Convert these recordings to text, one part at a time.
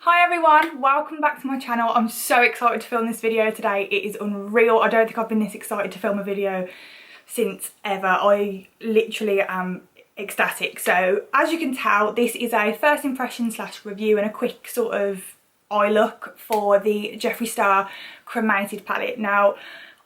Hi everyone, welcome back to my channel. I'm so excited to film this video today. It is unreal. I don't think I've been this excited to film a video since ever. I literally am ecstatic. So as you can tell, this is a first impression / review and a quick sort of eye look for the Jeffree Star Cremated palette. Now,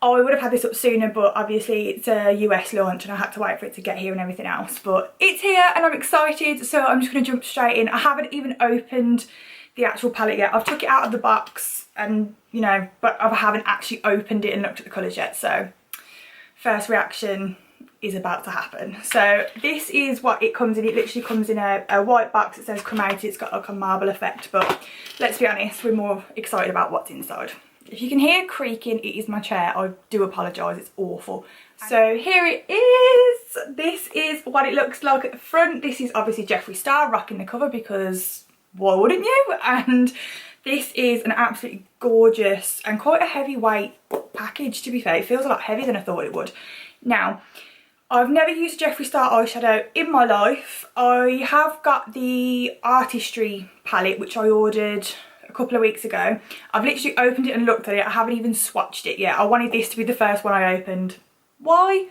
I would have had this up sooner, but obviously it's a US launch and I had to wait for it to get here and everything else. But it's here and I'm excited, so I'm just going to jump straight in. I haven't even opened the actual palette yet. I've took it out of the box and, you know, but I haven't actually opened it and looked at the colours yet. So first reaction is about to happen. So this is what it comes in. It literally comes in a white box. It says Cremated. It's got like a marble effect, but let's be honest, we're more excited about what's inside. If you can hear creaking, it is my chair. I do apologise, it's awful. So here it is. This is what it looks like at the front. This is obviously Jeffree Star rocking the cover because why wouldn't you? And this is an absolutely gorgeous and quite a heavyweight package, to be fair. It feels a lot heavier than I thought it would. Now, I've never used Jeffree Star eyeshadow in my life. I have got the Artistry palette, which I ordered a couple of weeks ago. I've literally opened it and looked at it. I haven't even swatched it yet. I wanted this to be the first one I opened. Why?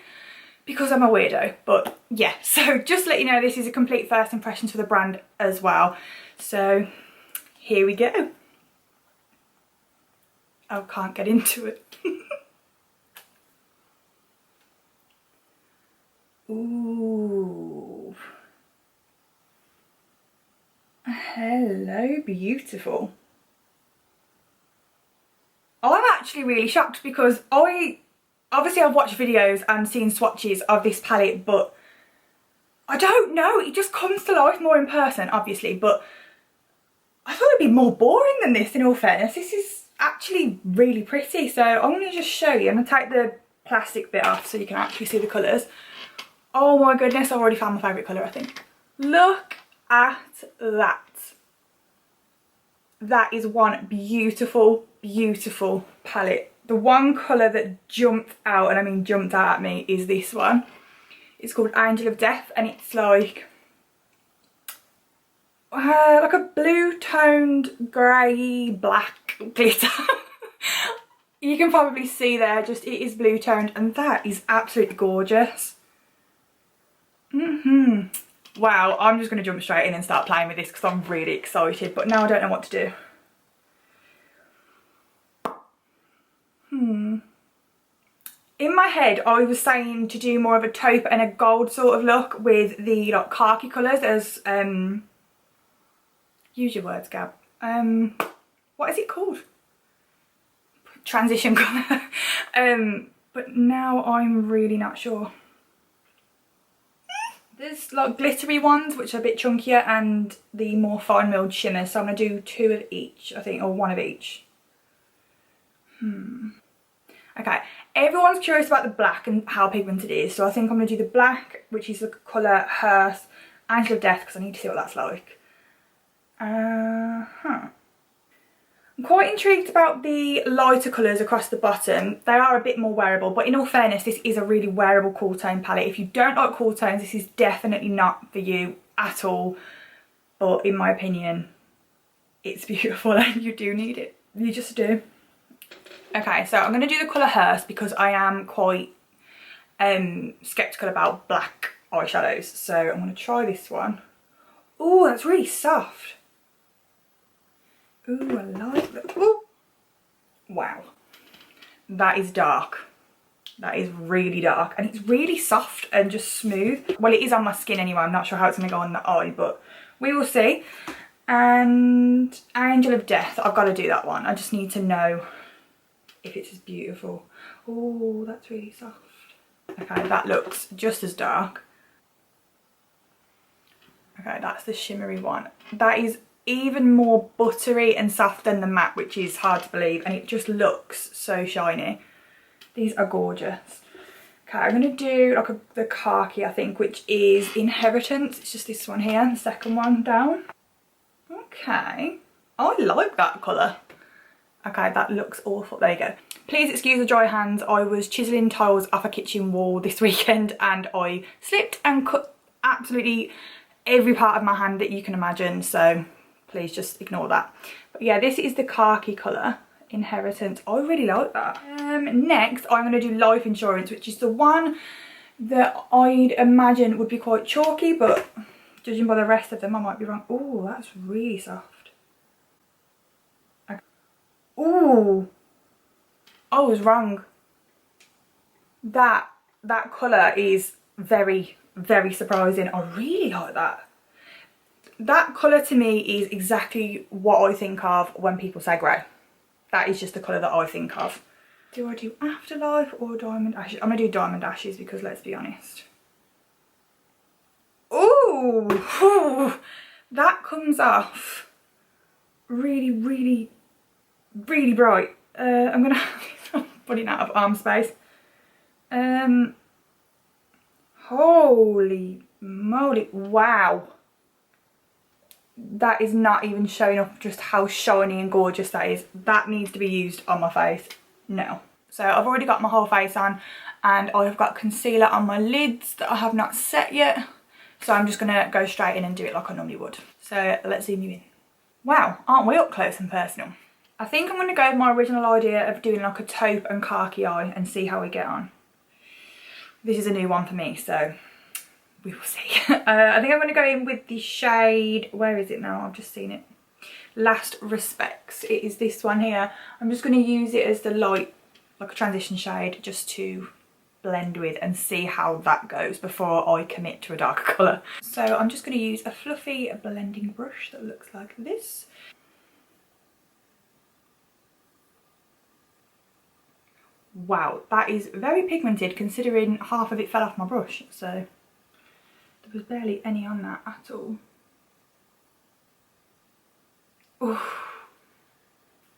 Because I'm a weirdo. But yeah, so just to let you know, this is a complete first impression for the brand as well. So here we go. I can't get into it. Ooh. Hello, beautiful. I'm actually really shocked because obviously I've watched videos and seen swatches of this palette, but I don't know, it just comes to life more in person, obviously, but I thought it'd be more boring than this, in all fairness. This is actually really pretty, so I'm going to just show you. I'm going to take the plastic bit off so you can actually see the colours. Oh my goodness, I've already found my favourite colour, I think. Look at that. That is one beautiful, beautiful palette. The one colour that jumped out, and I mean jumped out at me, is this one. It's called Angel of Death, and it's like a blue toned grey black glitter. You can probably see there, just it is blue toned, and that is absolutely gorgeous. Wow, I'm just going to jump straight in and start playing with this because I'm really excited, but now I don't know what to do. In my head, I was saying to do more of a taupe and a gold sort of look with the like khaki colours as use your words, Gab. What is it called? Transition colour. But now I'm really not sure. There's like glittery ones which are a bit chunkier and the more fine milled shimmers, so I'm going to do two of each, I think, or one of each. Okay, everyone's curious about the black and how pigmented it is, so I think I'm going to do the black, which is the colour Hearth Angel of Death, because I need to see what that's like. I'm quite intrigued about the lighter colours across the bottom. They are a bit more wearable, but in all fairness, this is a really wearable cool tone palette. If you don't like cool tones, this is definitely not for you at all. But in my opinion, it's beautiful and you do need it. You just do. Okay, so I'm going to do the colour Hearth because I am quite sceptical about black eyeshadows. So I'm going to try this one. Oh, that's really soft. Ooh, I like that. Ooh. Wow. That is dark. That is really dark. And it's really soft and just smooth. Well, it is on my skin anyway. I'm not sure how it's going to go on the eye, but we will see. And Angel of Death. I've got to do that one. I just need to know if it's as beautiful. Oh, that's really soft. Okay, that looks just as dark. Okay, that's the shimmery one. That is even more buttery and soft than the matte, which is hard to believe, and it just looks so shiny. These are gorgeous. Okay, I'm going to do like the khaki, I think, which is Inheritance. It's just this one here, the second one down. Okay, I like that colour. Okay, that looks awful. There you go. Please excuse the dry hands. I was chiselling tiles off a kitchen wall this weekend and I slipped and cut absolutely every part of my hand that you can imagine, so please just ignore that. But yeah, this is the khaki colour, Inheritance. I really like that. Next, I'm going to do Life Insurance, which is the one that I'd imagine would be quite chalky, but judging by the rest of them, I might be wrong. Oh, that's really soft. Okay. Oh, I was wrong. That colour is very, very surprising. I really like that. That colour to me is exactly what I think of when people say grey. That is just the colour that I think of. Do I do Afterlife or Diamond Ashes? I'm going to do Diamond Ashes because let's be honest. Ooh, that comes off really, really, really bright. I'm going to put it out of arm space. Holy moly, wow. That is not even showing up just how shiny and gorgeous that is. That needs to be used on my face now. So I've already got my whole face on and I've got concealer on my lids that I have not set yet. So I'm just going to go straight in and do it like I normally would. So let's zoom you in. Wow, aren't we up close and personal? I think I'm going to go with my original idea of doing like a taupe and khaki eye and see how we get on. This is a new one for me, so we will see. I think I'm going to go in with the shade, where is it now? I've just seen it. Last Respects. It is this one here. I'm just going to use it as the light, like a transition shade, just to blend with and see how that goes before I commit to a darker colour. So I'm just going to use a fluffy blending brush that looks like this. Wow, that is very pigmented considering half of it fell off my brush, so there was barely any on that at all. Oof.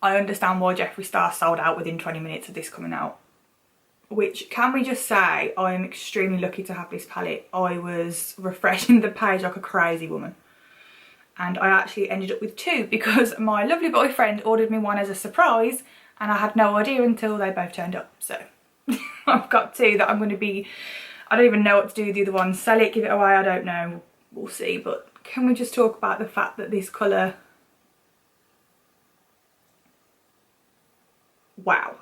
I understand why Jeffree Star sold out within 20 minutes of this coming out. Which, can we just say, I am extremely lucky to have this palette. I was refreshing the page like a crazy woman. And I actually ended up with two because my lovely boyfriend ordered me one as a surprise and I had no idea until they both turned up. So I've got two that I'm going to be, I don't even know what to do with the other one. Sell it, give it away, I don't know. We'll see. But can we just talk about the fact that this colour, wow.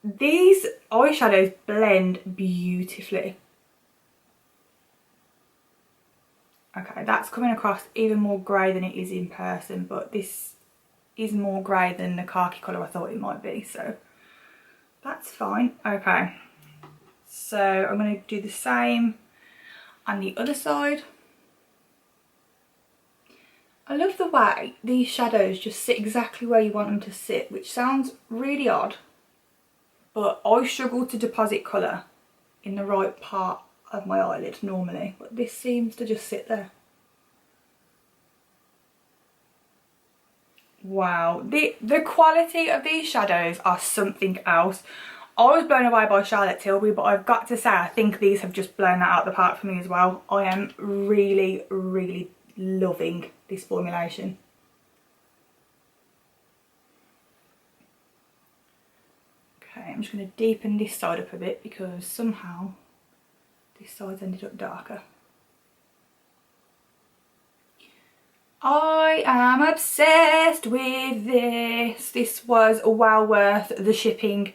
These eyeshadows blend beautifully. Okay, that's coming across even more grey than it is in person, but this is more grey than the khaki colour I thought it might be, so that's fine. Okay, so I'm going to do the same on the other side. I love the way these shadows just sit exactly where you want them to sit, which sounds really odd, but I struggle to deposit colour in the right part of my eyelid normally, but this seems to just sit there. Wow, the quality of these shadows are something else. I was blown away by Charlotte Tilbury, but I've got to say I think these have just blown that out of the park for me as well. I am really, really loving this formulation. Okay, I'm just going to deepen this side up a bit because somehow this side's ended up darker. I am obsessed with this. This was well worth the shipping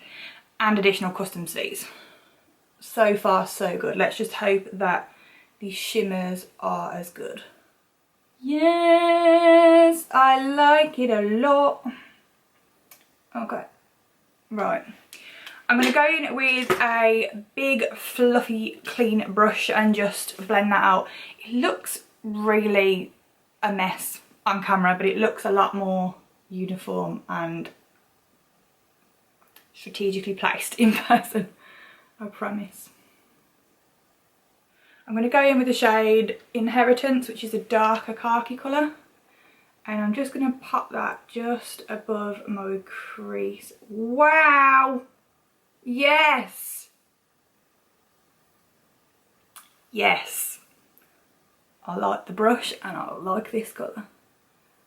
and additional customs fees. So far so good. Let's just hope that the shimmers are as good. Yes, I like it a lot. Okay, right. I'm going to go in with a big fluffy clean brush and just blend that out. It looks really a mess on camera, but it looks a lot more uniform and strategically placed in person, I promise. I'm going to go in with the shade Inheritance, which is a darker khaki colour, and I'm just going to pop that just above my crease. Wow! Yes! Yes! I like the brush and I like this colour.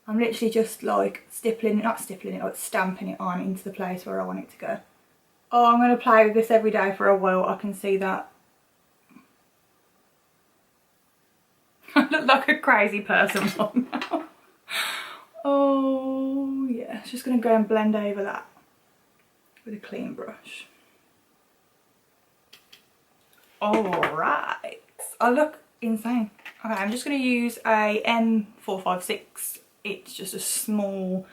I'm literally just like not stippling it, like stamping it on into the place where I want it to go. Oh, I'm going to play with this every day for a while, I can see that. I look like a crazy person right now. Oh yeah, just gonna go and blend over that with a clean brush. Alright, I look insane. Okay, I'm just gonna use a M456. It's just a small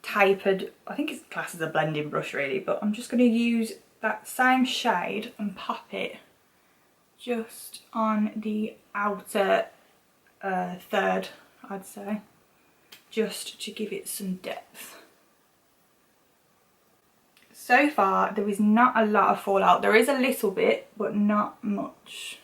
tapered, I think it's classed as a blending brush really, but I'm just gonna use that same shade and pop it just on the outer third, I'd say, just to give it some depth. So far there is not a lot of fallout. There is a little bit, but not much.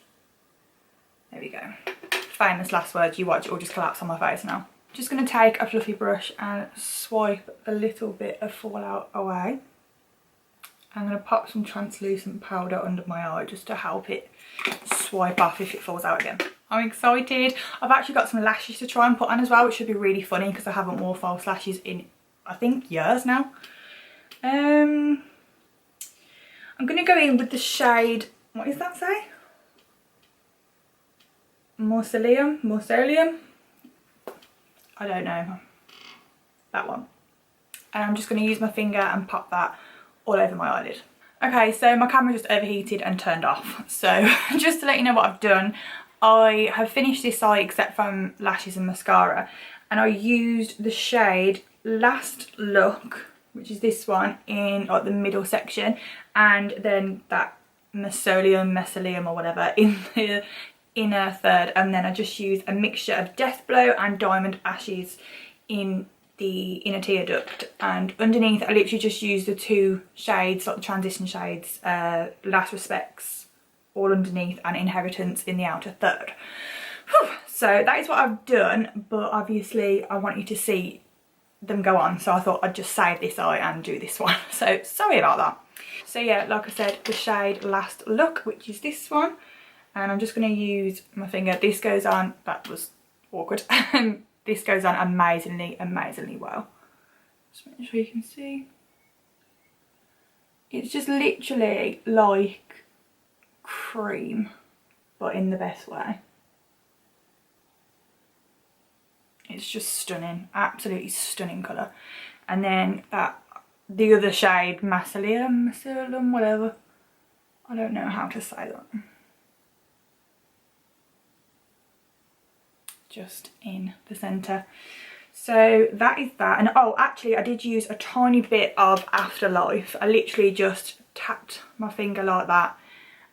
There we go. Famous last words, you watch it all just collapse on my face now. Just going to take a fluffy brush and swipe a little bit of fallout away. I'm going to pop some translucent powder under my eye just to help it swipe off if it falls out again. I'm excited. I've actually got some lashes to try and put on as well, which should be really funny because I haven't worn false lashes in, I think, years now. I'm going to go in with the shade, what does that say? Mausoleum? I don't know. That one. And I'm just going to use my finger and pop that all over my eyelid. Okay, so my camera just overheated and turned off. So just to let you know what I've done, I have finished this eye except from lashes and mascara. And I used the shade Last Look, which is this one, in like the middle section. And then that Mausoleum or whatever in the inner third, and then I just used a mixture of Deathblow and Diamond Ashes in the inner tear duct, and underneath I literally just used the two shades, like the transition shades, Last Respects all underneath and Inheritance in the outer third. Whew. So that is what I've done, but obviously I want you to see them go on, so I thought I'd just save this eye and do this one. So sorry about that. So yeah, like I said, the shade Last Look, which is this one. And I'm just going to use my finger. This goes on, that was awkward. This goes on amazingly well. Just make sure you can see. It's just literally like cream, but in the best way. It's just stunning, absolutely stunning colour. And then the other shade, Mausoleum, whatever. I don't know how to say that. Just in the centre. So that is that. And oh, actually I did use a tiny bit of Afterlife. I literally just tapped my finger like that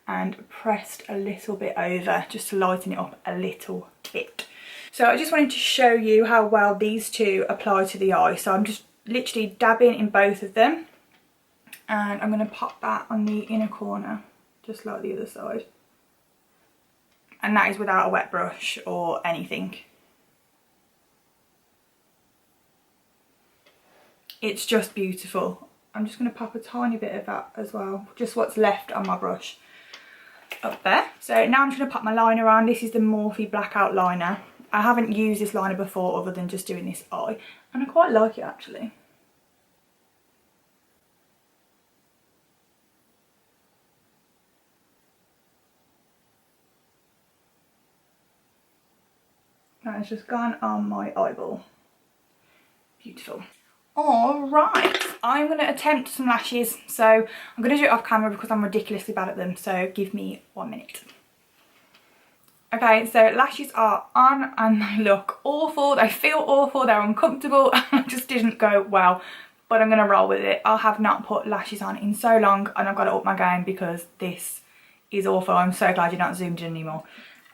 and pressed a little bit over just to lighten it up a little bit. So I just wanted to show you how well these two apply to the eye. So I'm just literally dabbing in both of them, and I'm going to pop that on the inner corner just like the other side. And that is without a wet brush or anything. It's just beautiful. I'm just going to pop a tiny bit of that as well, just what's left on my brush up there. So now I'm just going to pop my liner on. This is the Morphe Blackout Liner. I haven't used this liner before other than just doing this eye, and I quite like it actually. That has just gone on my eyeball. Beautiful. Alright, I'm going to attempt some lashes. So I'm going to do it off camera because I'm ridiculously bad at them. So give me 1 minute. Okay, so lashes are on and they look awful. They feel awful. They're uncomfortable. And it just didn't go well. But I'm going to roll with it. I have not put lashes on in so long, and I've got to up my game because this is awful. I'm so glad you're not zoomed in anymore.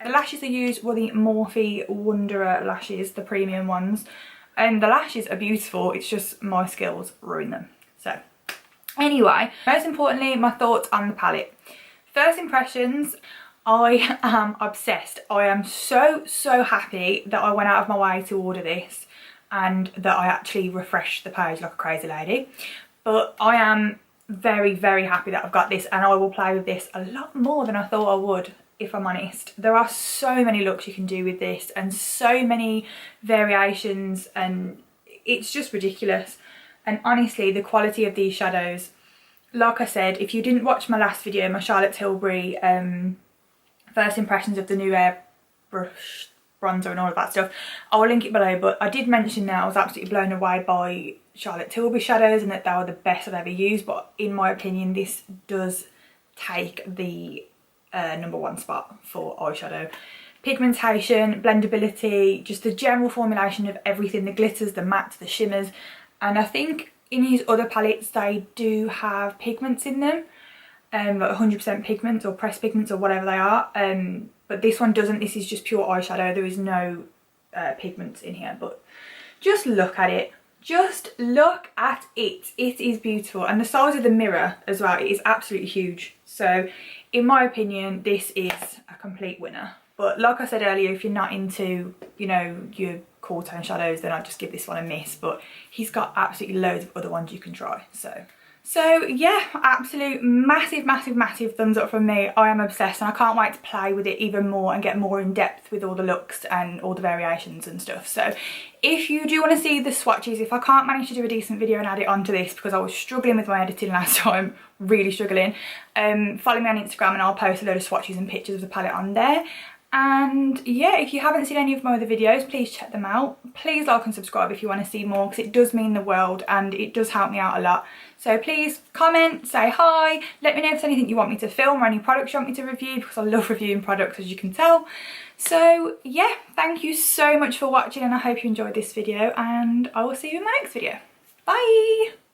The lashes I used were the Morphe Wanderer lashes, the premium ones. And the lashes are beautiful, it's just my skills ruin them. So, anyway, most importantly, my thoughts on the palette. First impressions, I am obsessed. I am so happy that I went out of my way to order this and that I actually refreshed the page like a crazy lady. But I am very happy that I've got this, and I will play with this a lot more than I thought I would, if I'm honest. There are so many looks you can do with this and so many variations, and it's just ridiculous. And honestly, the quality of these shadows, like I said, if you didn't watch my last video, my Charlotte Tilbury first impressions of the new airbrush bronzer and all of that stuff. I'll link it below, but I did mention that I was absolutely blown away by Charlotte Tilbury shadows and that they were the best I've ever used, but in my opinion this does take the #1 spot for eyeshadow. Pigmentation, blendability, just the general formulation of everything, the glitters, the mattes, the shimmers, and I think in his other palettes they do have pigments in them, like 100% pigments or pressed pigments or whatever they are, but this one doesn't. This is just pure eyeshadow. There is no pigments in here, but just look at it. Just look at it. It is beautiful, and the size of the mirror as well, it is absolutely huge. So in my opinion this is a complete winner. But like I said earlier, if you're not into, you know, your cool tone shadows, then I'd just give this one a miss, but he's got absolutely loads of other ones you can try. So yeah, absolute massive thumbs up from me. I am obsessed and I can't wait to play with it even more and get more in depth with all the looks and all the variations and stuff. So if you do want to see the swatches, if I can't manage to do a decent video and add it onto this because I was struggling with my editing last time, really struggling, follow me on Instagram and I'll post a load of swatches and pictures of the palette on there. And yeah, if you haven't seen any of my other videos, please check them out. Please like and subscribe if you want to see more, because it does mean the world and it does help me out a lot. So please comment, say hi, let me know if there's anything you want me to film or any products you want me to review, because I love reviewing products, as you can tell. So yeah, thank you so much for watching and I hope you enjoyed this video, and I will see you in my next video. Bye!